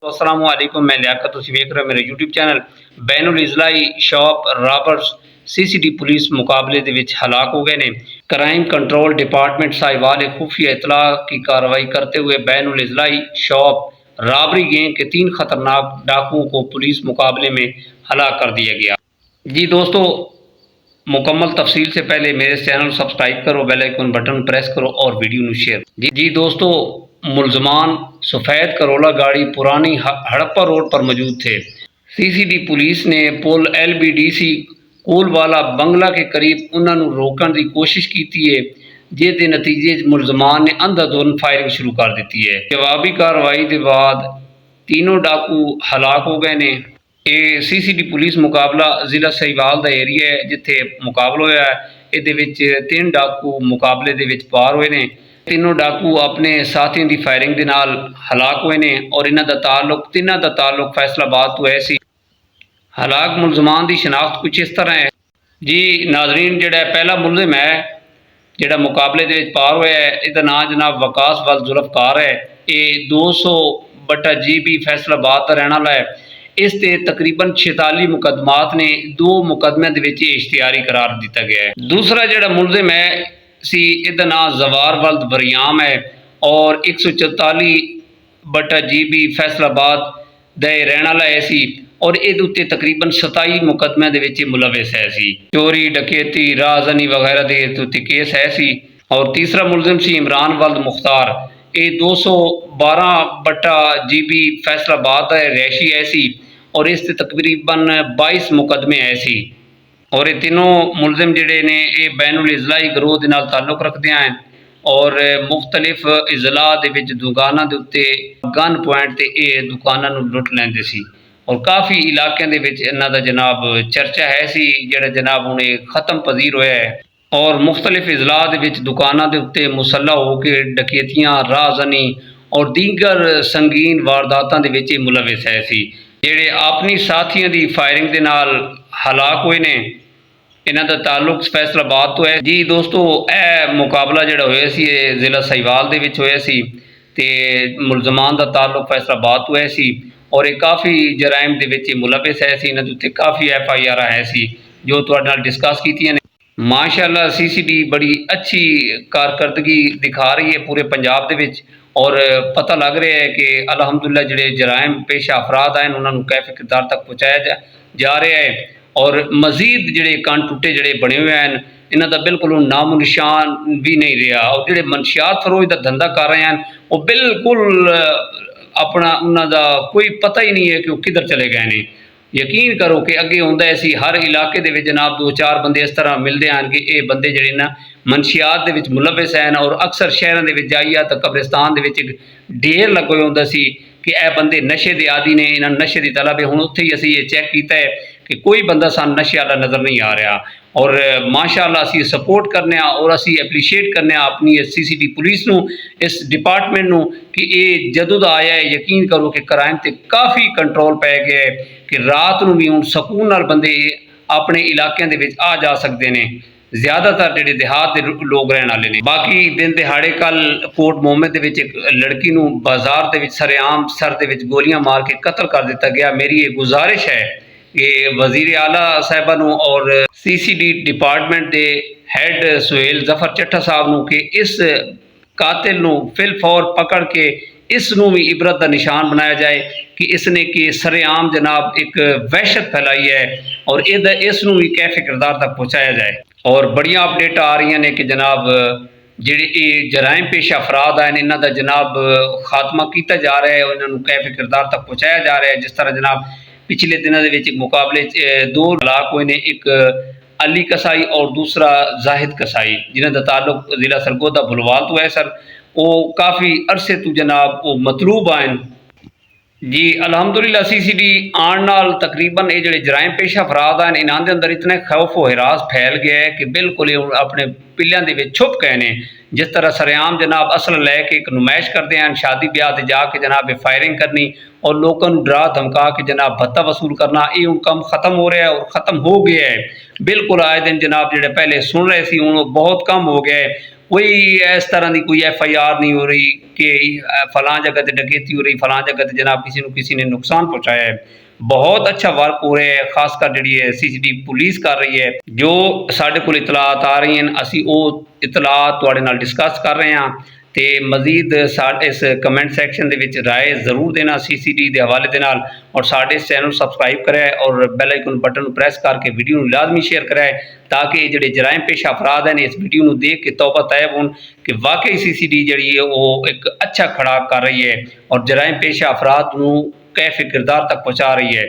अस्सलाम वालेकुम, मैं लियाकत, तुसीं वेख रहे हो मेरे यूट्यूब चैनल। बैनुल इज़लाई शॉप रॉबर्स सीसीडी पुलिस मुकाबले दे विच हलाक हो गए ने। क्राइम कंट्रोल डिपार्टमेंट साहिवाल खुफिया इतला की कार्रवाई करते हुए बैनुल इज़लाई शॉप रॉबरी गैंग के 3 खतरनाक डाकुओं को पुलिस मुकाबले में हलाक कर दिया गया। जी दोस्तों, मुकम्मल तफसील से पहले मेरे चैनल सब्सक्राइब करो, बेल आइकन बटन प्रेस करो और वीडियो ਨੂੰ शेयर। जी दोस्तों, मुलजमान सफ़ेद करोला गाड़ी पुरानी हड़प्पा रोड पर मौजूद थे। सीसीडी पुलिस ने पुल LBDC कोलवाला बंगला के करीब उन्होंने रोकने की कोशिश की है, जिसके नतीजे मुलजमान ने अंधाधुंध फायरिंग शुरू कर दी है। जवाबी कार्रवाई के बाद तीनों डाकू हलाक हो गए ने। ये सीसीडी पुलिस मुकाबला जिला सहीवाल का एरिया है जिथे मुकाबला होया है। ये 3 डाकू मुकाबले दे विच पार हुए ने। तीनों डाकू अपने साथियों की फायरिंग के नाल हलाक हुए ने और इन्हां दा ताल्लुक फैसलाबाद तो है सी। हलाक मुलजमान की शनाख्त कुछ इस तरह है। जी नाजरीन, जिहड़ा पहला मुलजिम है जिहड़ा मुकाबले दे विच पार होया है, इसका नाम जनाब वकास वल जुल्फकार है। ये 200/GB फैसलाबाद का रहने वाला है। इस ते तकरीबन 46 मुकदमात ने 2 मुकदमे दे विच इश्तिहारी करार दिता गया है। दूसरा जिहड़ा मुलजिम है सी, इसका नाम जवार वल्द बरियाम है और 144/GB फैसलाबाद दे रहने वाला है सी और ये उत्ते तकरीबन 27 मुकदमे दे विच मुलविस है सी। चोरी डकैती राहजनी वगैरह दे उत्ते केस है सी। और तीसरा मुलजिम सी इमरान वल्द मुख्तार। ये 212/GB फैसलाबाद का रैशी है सी और इस तकरीबन 22 मुकदमे है सी। और ये तीनों मुलजिम जिहड़े ने ये बैनुल इज़लाई गरोह दे नाल ताल्लुक रखते हैं और मुख्तलिफ इज़ला दे विच दुकानां दे उत्ते गन पॉइंट ते ये दुकानां नूं लुट लैंदे सी और काफ़ी इलाकों दे विच इन्हां दा जनाब चर्चा है सी, जिहड़ा जनाब हुण ख़त्म पजीर होया है। और मुख्तलिफ इज़ला दे विच दुकानां दे उत्ते मुसल्ला होकर डकैतियां राहजनी और दीगर संगीन वारदातां दे विच मुलविस है सी, जिहड़े अपनी साथियों की फायरिंग के नाल हलाक हुए ने। इन्हां दा ताल्लुक फैसलाबाद तो है। जी दोस्तों, यह मुकाबला जिहड़ा होया सी जिला सहीवाल दे विच होया सी ते मुलजमान दा ताल्लुक फैसलाबाद तो है सी और ये काफ़ी जराइम दे विच मुलविस है सी। इन्हां दे उत्ते काफ़ी FIR है सी जो तुहाडे नाल डिस्कस कीतियां ने। माशाअल्लाह सीसीडी बड़ी अच्छी कारकर्दगी दिखा रही है पूरे पंजाब दे विच और पता लग रहा है कि अलहमदुलिल्लाह जिहड़े जराइम पेशा अफराद हैं उन्होंने कैफी किरदार तक पहुँचाया जा रहा है और मजीद जिहड़े कन टुटे जिहड़े बने हुए हैं इन्हां दा बिल्कुल नामो निशान भी नहीं रहा। और जिहड़े मनशियात फरोश का धंधा कर रहे हैं वो बिल्कुल अपना उन्हां दा कोई पता ही नहीं है कि वो किधर चले गए ने। यकीन करो कि अगे होंदा सी हर इलाके दे विच जनाब 2-4 बंदे इस तरह मिलते हैं कि ये बंदे जिहड़े ना मनशियात दे विच मुलविस हैं और अक्सर शहरों दे विच जाइए तो कब्रिस्तान दे विच ढेर लगे होए होंदा सी कि यह बंदे नशे के आदि ने, इन्हां नशे की तलब है। हुण उत्थे ही असीं ये चैक किया है कि कोई बंदा सानूं नशे वाला नज़र नहीं आ रहा और माशाअल्लाह असीं सपोर्ट करने और असीं एप्रीशिएट करने अपनी सीसीडी पुलिस नूं, इस डिपार्टमेंट नूं कि ये जदों दा आया है यकीन करो कि क्राइम ते काफ़ी कंट्रोल पै गया है कि रात नूं भी हुण सकून नाल बंदे अपने इलाकों दे विच आ जा सकते हैं। ज़्यादातर जिहड़े देहात के लोग रहने वाले ने। बाकी दिन दिहाड़े कल कोट मोहम्मद दे विच एक लड़की नूं बाजार दे विच सरेआम सर दे विच गोलियां मार के कतल कर दिता गया। मेरी ये गुजारिश है कि वजीर आला साहिबा नूं और सीसीडी डिपार्टमेंट के हैड सुहेल जफर चट्ठा साहब नूं कि इस कातिल नूं फिलफौर पकड़ के इस नूं भी इबरत का निशान बनाया जाए कि इसने कि सरेआम जनाब एक वहशत फैलाई है और इस नूं भी कैफे किरदार तक पहुँचाया जाए। और बड़िया अपडेट आ रही ने कि जनाब जिहड़े जराइम पेशा अफराद हैं इन्हां दा जनाब खात्मा किया जा रहा है, इन्होंने कैफे किरदार तक पहुँचाया जा रहा है। जिस तरह जनाब पिछले दिनों के मुकाबले 2 हलाक हुए ने, एक अली कसाई और दूसरा जाहिद कसाई, जिन्हों का ताल्लुक जिला सरगोदा बुलवाल तो है सर। वो काफ़ी अरसे तो जनाब वो मतलूब आए। जी अलहमदुलिल्लाह सीसीडी आने नाल तकरीबन ये जिहड़े जराइम पेशा अफराद हैं इन्हां दे अंदर इतने खौफ व हिरास फैल गया है कि बिल्कुल अपने पिल्लियां दे विच छुप गए ने। जिस तरह सरेआम जनाब असल लैके एक नुमाइश करते हैं, शादी ब्याह ते जाके जनाब फायरिंग करनी और लोगों को डरा धमका के जनाब भत्ता वसूल करना, ये हूँ कम खत्म हो रहा है और ख़त्म हो गया है बिल्कुल। आए दिन जनाब जिहड़े पहले सुन रहे थे हूँ बहुत कम हो गया है कोई इस तरह की कोई FIR नहीं हो रही कि फलां जगह ते डकैती हो रही, फलां जगह ते जनाब किसी ने नुकसान पहुँचाया है। बहुत अच्छा वर्क हो रहा है, खासकर जिहड़ी है CCTV पुलिस कर रही है। जो साडे कोल इतलात आ रही हैं असीं ਉਹ इतलात तुहाडे नाल डिस्कस कर रहे हैं ते मजीद इस कमेंट सैक्शन दे विच राय जरूर देना CCTV के हवाले दे नाल, और साडे इस चैनल सबसक्राइब कराए और बैल आइकन बटन नूं प्रेस करके वीडियो नूं लाजमी शेयर कराए, ताकि जिहड़े जराइम पेश अफराद हैं इस वीडियो नूं देख के तौबा तैब होण कि वाकई CCTV जिहड़ी है वो एक अच्छा खड़ा कर रही है और जराइम पेश अफराद नूं कैफ किरदार तक पहुँचा रही है।